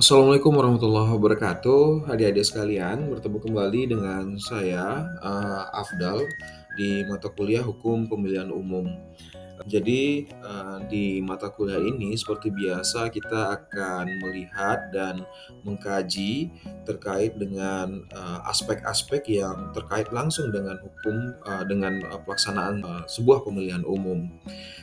Assalamualaikum warahmatullahi wabarakatuh, adik-adik sekalian. Bertemu kembali dengan saya, Afdal, di mata kuliah Hukum Pemilihan Umum. Jadi, di mata kuliah ini seperti biasa kita akan melihat dan mengkaji terkait dengan, aspek-aspek yang terkait langsung dengan hukum, dengan, pelaksanaan, sebuah pemilihan umum.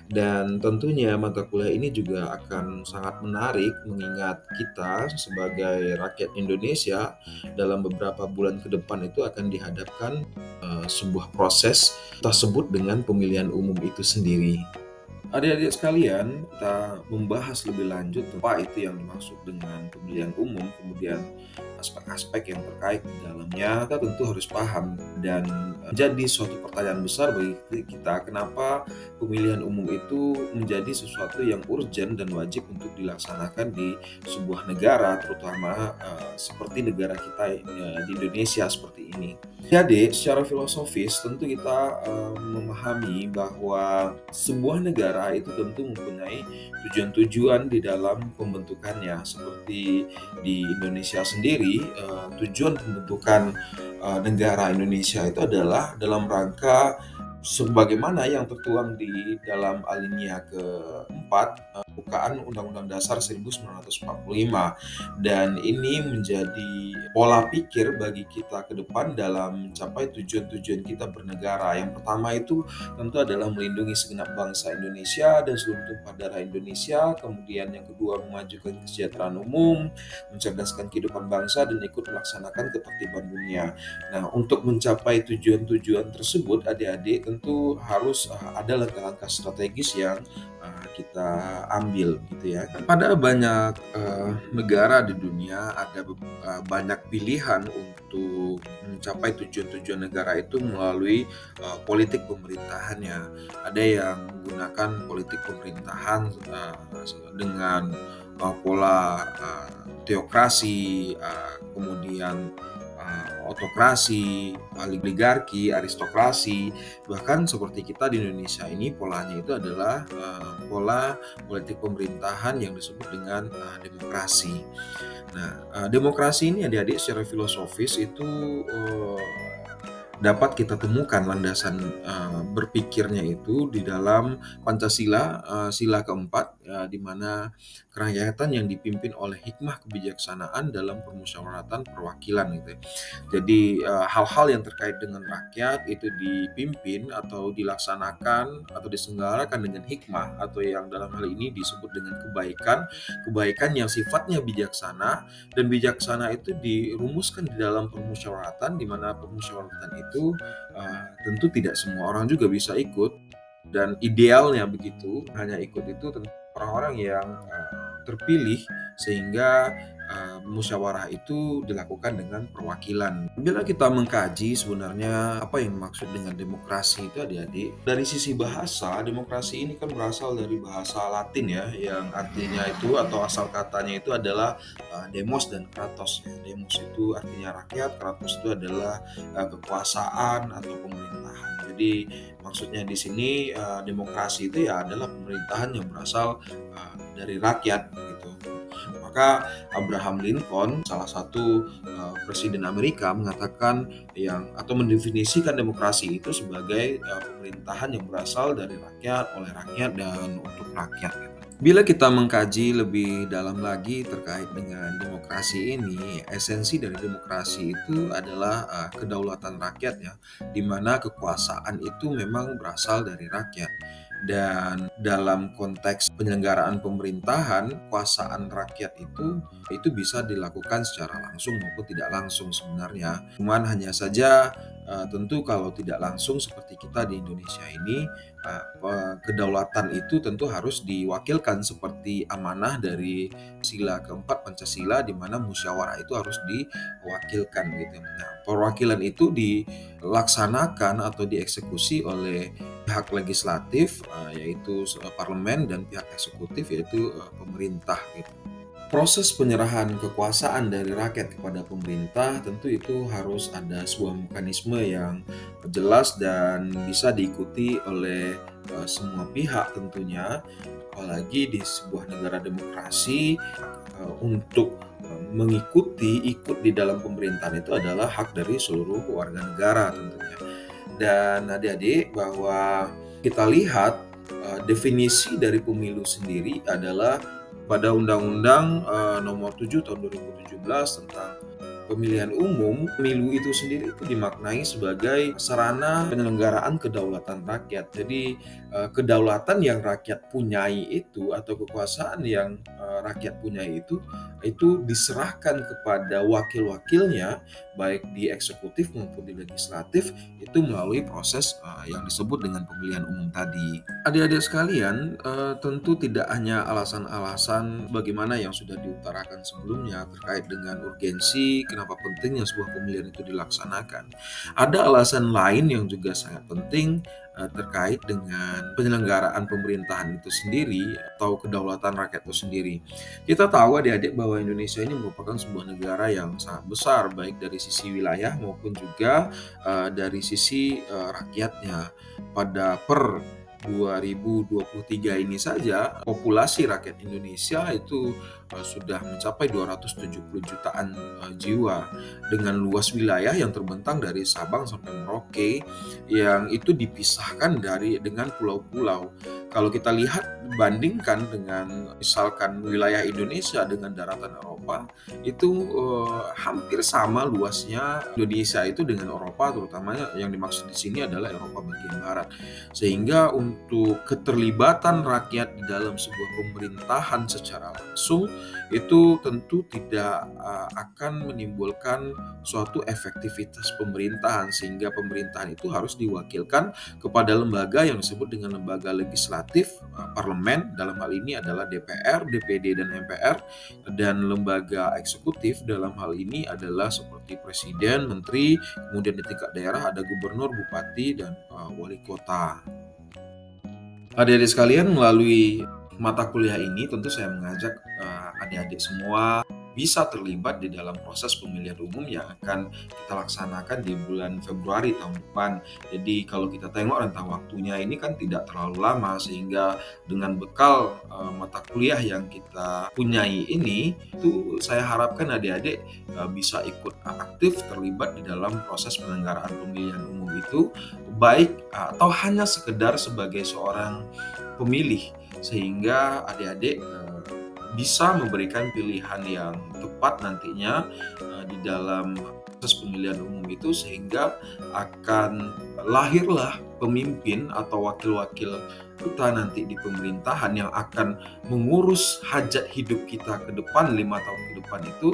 Dan tentunya mata kuliah ini juga akan sangat menarik mengingat kita sebagai rakyat Indonesia dalam beberapa bulan ke depan itu akan dihadapkan sebuah proses tersebut dengan pemilihan umum itu sendiri. Adik-adik sekalian, kita membahas lebih lanjut apa itu yang dimaksud dengan pemilihan umum, kemudian aspek-aspek yang terkait di dalamnya, kita tentu harus paham dan menjadi suatu pertanyaan besar bagi kita, kenapa pemilihan umum itu menjadi sesuatu yang urgent dan wajib untuk dilaksanakan di sebuah negara, terutama seperti negara kita di Indonesia seperti ini. Jadi, secara filosofis tentu kita memahami bahwa sebuah negara itu tentu mempunyai tujuan-tujuan di dalam pembentukannya. Seperti di Indonesia sendiri, tujuan pembentukan negara Indonesia itu adalah dalam rangka sebagaimana yang tertuang di dalam alinea keempat pembukaan Undang-Undang Dasar 1945, dan ini menjadi pola pikir bagi kita ke depan dalam mencapai tujuan-tujuan kita bernegara. Yang pertama itu tentu adalah melindungi segenap bangsa Indonesia dan seluruh tumpah darah Indonesia. Kemudian yang kedua, memajukan kesejahteraan umum, mencerdaskan kehidupan bangsa, dan ikut melaksanakan ketertiban dunia. Nah, untuk mencapai tujuan-tujuan tersebut, adik-adik tentu harus ada langkah-langkah strategis yang kita ambil gitu ya. Pada banyak negara di dunia ada banyak pilihan untuk mencapai tujuan-tujuan negara itu melalui politik pemerintahannya. Ada yang menggunakan politik pemerintahan dengan pola teokrasi, kemudian otokrasi, oligarki, aristokrasi, bahkan seperti kita di Indonesia ini polanya itu adalah pola politik pemerintahan yang disebut dengan demokrasi. Nah, demokrasi ini adik-adik secara filosofis itu dapat kita temukan landasan berpikirnya itu di dalam Pancasila, sila keempat, di mana kerakyatan yang dipimpin oleh hikmah kebijaksanaan dalam permusyawaratan perwakilan gitu ya. Jadi hal-hal yang terkait dengan rakyat itu dipimpin atau dilaksanakan atau diselenggarakan dengan hikmah, atau yang dalam hal ini disebut dengan kebaikan, kebaikan yang sifatnya bijaksana, dan bijaksana itu dirumuskan di dalam permusyawaratan, di mana permusyawaratan itu tentu tidak semua orang juga bisa ikut, dan idealnya begitu hanya ikut itu orang-orang yang terpilih, sehingga musyawarah itu dilakukan dengan perwakilan. Bila kita mengkaji sebenarnya apa yang dimaksud dengan demokrasi itu adik-adik, dari sisi bahasa, demokrasi ini kan berasal dari bahasa Latin ya, yang artinya itu atau asal katanya itu adalah demos dan kratos ya. Demos itu artinya rakyat, kratos itu adalah kekuasaan atau pemerintahan. Jadi maksudnya di sini demokrasi itu ya adalah pemerintahan yang berasal dari rakyat gitu. Maka Abraham Lincoln, salah satu presiden Amerika, mengatakan atau mendefinisikan demokrasi itu sebagai pemerintahan yang berasal dari rakyat, oleh rakyat, dan untuk rakyat gitu. Bila kita mengkaji lebih dalam lagi terkait dengan demokrasi ini, esensi dari demokrasi itu adalah kedaulatan rakyat ya, di mana kekuasaan itu memang berasal dari rakyat. Dan dalam konteks penyelenggaraan pemerintahan, kekuasaan rakyat itu bisa dilakukan secara langsung maupun tidak langsung sebenarnya. Cuman hanya saja tentu kalau tidak langsung seperti kita di Indonesia ini, kedaulatan itu tentu harus diwakilkan seperti amanah dari sila keempat Pancasila, di mana musyawarah itu harus diwakilkan gitu. Nah, perwakilan itu dilaksanakan atau dieksekusi oleh pihak legislatif, yaitu parlemen, dan pihak eksekutif yaitu pemerintah gitu. Proses penyerahan kekuasaan dari rakyat kepada pemerintah tentu itu harus ada sebuah mekanisme yang jelas dan bisa diikuti oleh semua pihak tentunya, apalagi di sebuah negara demokrasi. Untuk ikut di dalam pemerintahan itu adalah hak dari seluruh warga negara tentunya. Dan adik-adik, bahwa kita lihat definisi dari pemilu sendiri adalah pada Undang-Undang Nomor 7 Tahun 2017 tentang pemilihan umum. Pemilu itu sendiri itu dimaknai sebagai sarana penyelenggaraan kedaulatan rakyat. Jadi kedaulatan yang rakyat punyai itu, atau kekuasaan yang rakyat punyai itu diserahkan kepada wakil-wakilnya, baik di eksekutif maupun di legislatif, itu melalui proses yang disebut dengan pemilihan umum tadi. Adik-adik sekalian, tentu tidak hanya alasan-alasan bagaimana yang sudah diutarakan sebelumnya terkait dengan urgensi kenapa pentingnya sebuah pemilihan itu dilaksanakan. Ada alasan lain yang juga sangat penting terkait dengan penyelenggaraan pemerintahan itu sendiri atau kedaulatan rakyat itu sendiri. Kita tahu adik-adik bahwa Indonesia ini merupakan sebuah negara yang sangat besar, baik dari sisi wilayah maupun juga dari sisi rakyatnya. Pada per 2023 ini saja populasi rakyat Indonesia itu sudah mencapai 270 jutaan jiwa, dengan luas wilayah yang terbentang dari Sabang sampai Merauke, yang itu dipisahkan dengan pulau-pulau. Kalau kita lihat, bandingkan dengan misalkan wilayah Indonesia dengan daratan Eropa, itu hampir sama luasnya Indonesia itu dengan Eropa, terutamanya yang dimaksud di sini adalah Eropa bagian barat. Sehingga untuk keterlibatan rakyat di dalam sebuah pemerintahan secara langsung itu tentu tidak akan menimbulkan suatu efektivitas pemerintahan, sehingga pemerintahan itu harus diwakilkan kepada lembaga yang disebut dengan lembaga legislatif, parlemen dalam hal ini adalah DPR, DPD, dan MPR, dan lembaga eksekutif dalam hal ini adalah seperti presiden, menteri, kemudian di tingkat daerah ada gubernur, bupati, dan wali kota. Adik-adik sekalian, melalui mata kuliah ini tentu saya mengajak adik-adik semua bisa terlibat di dalam proses pemilihan umum yang akan kita laksanakan di bulan Februari tahun depan. Jadi kalau kita tengok rentang waktunya ini kan tidak terlalu lama, sehingga dengan bekal mata kuliah yang kita punyai ini, itu saya harapkan adik-adik bisa ikut aktif terlibat di dalam proses penyelenggaraan pemilihan umum itu, baik atau hanya sekedar sebagai seorang pemilih, sehingga adik-adik bisa memberikan pilihan yang tepat nantinya di dalam proses pemilihan umum itu, sehingga akan lahirlah pemimpin atau wakil-wakil kita nanti di pemerintahan yang akan mengurus hajat hidup kita ke depan, 5 tahun ke depan itu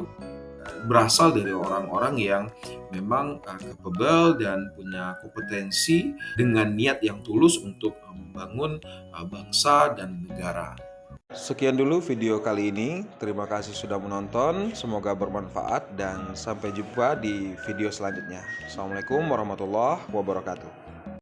berasal dari orang-orang yang memang capable dan punya kompetensi dengan niat yang tulus untuk membangun bangsa dan negara. Sekian dulu video kali ini. Terima kasih sudah menonton. Semoga bermanfaat dan sampai jumpa di video selanjutnya. Assalamualaikum warahmatullahi wabarakatuh.